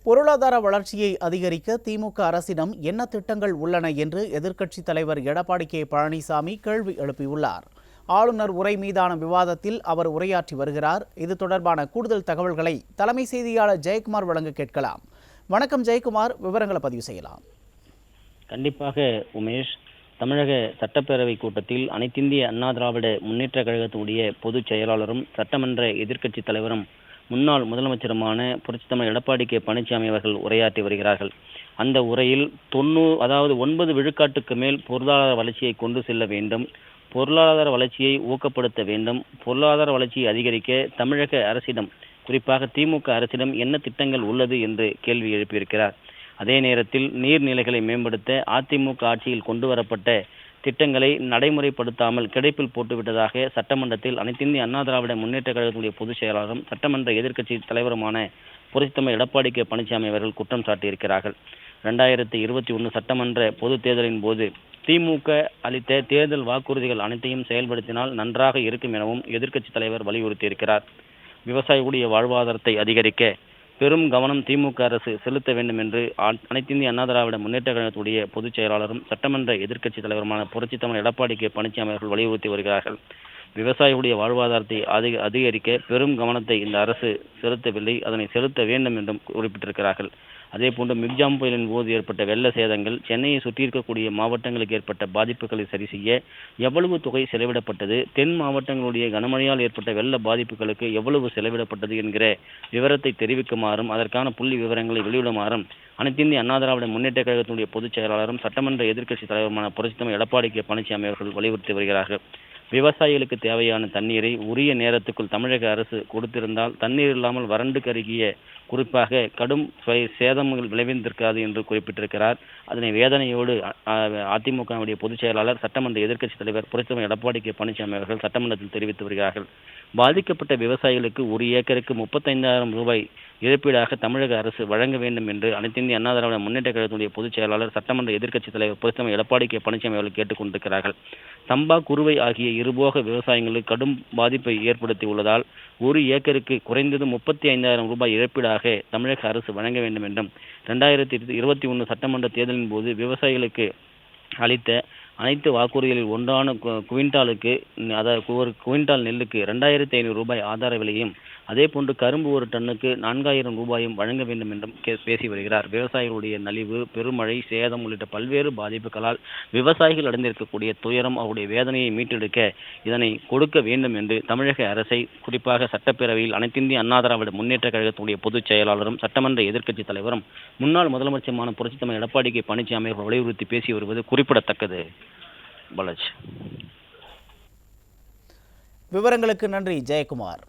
பொருளாதார வளர்ச்சியை அதிகரிக்க திமுக அரசிடம் என்ன திட்டங்கள் உள்ளன என்று எதிர்க்கட்சித் தலைவர் எடப்பாடி கே பழனிசாமி கேள்வி எழுப்பியுள்ளார். ஆளுநர் உரை மீதான விவாதத்தில் அவர் உரையாற்றி வருகிறார். இது தொடர்பான கூடுதல் தகவல்களை தலைமை செய்தியாளர் ஜெயக்குமார் வழங்க கேட்கலாம். வணக்கம் ஜெயக்குமார், விவரங்களை பதிவு செய்யலாம். கண்டிப்பாக உமேஷ், தமிழக சட்டப்பேரவை கூட்டத்தில் அனைத்திந்திய அண்ணா திராவிட முன்னேற்ற கழகத்தினுடைய பொதுச் செயலாளரும் சட்டமன்ற எதிர்க்கட்சித் தலைவரும் முன்னாள் முதலமைச்சருமான புரட்சித்தலைவர் எடப்பாடி கே பழனிசாமி அவர்கள் உரையாற்றி வருகிறார்கள். அந்த உரையில் 9 விழுக்காட்டுக்கு மேல் பொருளாதார வளர்ச்சியை கொண்டு செல்ல வேண்டும், பொருளாதார வளர்ச்சியை ஊக்கப்படுத்த வேண்டும், பொருளாதார வளர்ச்சியை அதிகரிக்க தமிழக அரசிடம், குறிப்பாக திமுக அரசிடம் என்ன திட்டங்கள் உள்ளது என்று கேள்வி எழுப்பியிருக்கிறார். அதே நேரத்தில் நீர்நிலைகளை மேம்படுத்த அதிமுக ஆட்சியில் கொண்டு வரப்பட்ட திட்டங்களை நடைமுறைப்படுத்தாமல் கிடைப்பில் போட்டுவிட்டதாக சட்டமன்றத்தில் அனைத்திந்திய அண்ணா திராவிட முன்னேற்ற கழகத்துடைய பொதுச் செயலாளரும் சட்டமன்ற எதிர்க்கட்சி தலைவருமான புரட்சித்தலைவர் எடப்பாடி கே பழனிசாமி அவர்கள் குற்றம் சாட்டியிருக்கிறார்கள். 2021 சட்டமன்ற பொது தேர்தலின் போது திமுக அளித்த தேர்தல் வாக்குறுதிகள் அனைத்தையும் செயல்படுத்தினால் நன்றாக இருக்கும் எனவும் எதிர்க்கட்சி தலைவர் வலியுறுத்தியிருக்கிறார். விவசாயிகளுடைய வாழ்வாதாரத்தை அதிகரிக்க பெரும் கவனம் திமுக அரசு செலுத்த வேண்டும் என்று அனைத்திந்திய அண்ணா திராவிட முன்னேற்ற கழகத்துடைய பொதுச் செயலாளரும் சட்டமன்ற எதிர்க்கட்சி தலைவருமான புரட்சித்தலைவர் எடப்பாடி கே பழனிசாமி அவர்கள் வலியுறுத்தி வருகிறார்கள். விவசாயிகளுடைய வாழ்வாதாரத்தை அதிகரிக்க பெரும் கவனத்தை இந்த அரசு செலுத்தவில்லை, அதனை செலுத்த வேண்டும் என்றும் குறிப்பிட்டிருக்கிறார்கள். அதேபோன்று மிக்ஜாம் புயலின் போது ஏற்பட்ட வெள்ள சேதங்கள், சென்னையை சுற்றியிருக்கக்கூடிய மாவட்டங்களுக்கு ஏற்பட்ட பாதிப்புகளை சரி செய்ய எவ்வளவு தொகை செலவிடப்பட்டது, தென் மாவட்டங்களுடைய கனமழையால் ஏற்பட்ட வெள்ள பாதிப்புகளுக்கு எவ்வளவு செலவிடப்பட்டது என்கிற விவரத்தை தெரிவிக்குமாறும் அதற்கான புள்ளி விவரங்களை வெளியிடுமாறும் அனைத்திந்திய அண்ணா திராவிட முன்னேற்ற கழகத்தினுடைய பொதுச் செயலாளரும் சட்டமன்ற எதிர்க்கட்சி தலைவருமான புரட்சித்தலைவர் எடப்பாடி கே பழனிசாமி அவர்கள் வலியுறுத்தி வருகிறார்கள். விவசாயிகளுக்கு தேவையான தண்ணீரை உரிய நேரத்துக்குள் தமிழக அரசு கொடுத்திருந்தால் தண்ணீர் இல்லாமல் வறண்டு கருகிய, குறிப்பாக கடும் சேதங்கள் விளைவித்திருக்காது என்று குறிப்பிட்டிருக்கிறார். அதனை வேதனையோடு அதிமுகவுடைய பொதுச் செயலாளர் சட்டமன்ற எதிர்க்கட்சி தலைவர் புரட்சித்தலைவர் எடப்பாடி கே பழனிசாமி அவர்கள் சட்டமன்றத்தில் தெரிவித்து வருகிறார்கள். பாதிக்கப்பட்ட விவசாயிகளுக்கு ஒரு ஏக்கருக்கு 35,000 ரூபாய் இழப்பீடாக தமிழக அரசு வழங்க வேண்டும் என்று அனைத்திந்திய அண்ணா திராவிட முன்னேற்ற கழகத்துடைய பொதுச் செயலாளர் சட்டமன்ற எதிர்க்கட்சி தலைவர் புரட்சித்தலைவர் எடப்பாடி கே பழனிசாமி அவர்கள் கேட்டுக் கொண்டிருக்கிறார்கள். சம்பா, குறுவை ஆகிய இருபோக விவசாயிகளுக்கு கடும் பாதிப்பை ஏற்படுத்தி உள்ளதால் ஒரு ஏக்கருக்கு குறைந்தது 35,000 ரூபாய் இழப்பீடாக தமிழக அரசு வழங்க வேண்டும் என்றும் 2021 சட்டமன்ற தேர்தலின் போது விவசாயிகளுக்கு அளித்த அனைத்து வாக்குறுதிகளில் ஒன்றான குவிண்டாலுக்கு, அதாவது ஒரு குவிண்டால் நெல்லுக்கு 2,500 ரூபாய் ஆதார விலையும், அதே போன்று கரும்பு ஒரு டன்னுக்கு 4,000 ரூபாயும் வழங்க வேண்டும் என்றும் பேசி வருகிறார். விவசாயிகளுடைய நலிவு, பெருமழை, சேதம் உள்ளிட்ட பல்வேறு பாதிப்புகளால் விவசாயிகள் அடைந்திருக்கக்கூடிய துயரம், அவருடைய வேதனையை மீட்டெடுக்க இதனை கொடுக்க வேண்டும் என்று தமிழக அரசை, குறிப்பாக சட்டப்பேரவையில் அனைத்திந்திய அண்ணா திராவிட முன்னேற்ற கழகத்துடைய பொதுச் செயலாளரும் சட்டமன்ற எதிர்க்கட்சி தலைவரும் முன்னாள் முதலமைச்சருமான புரட்சித்தலைவர் எடப்பாடி கே பழனிசாமி அவர்கள் வலியுறுத்தி பேசி வருவது குறிப்பிடத்தக்கது. பாலாஜி, விவரங்களுக்கு நன்றி ஜெயக்குமார்.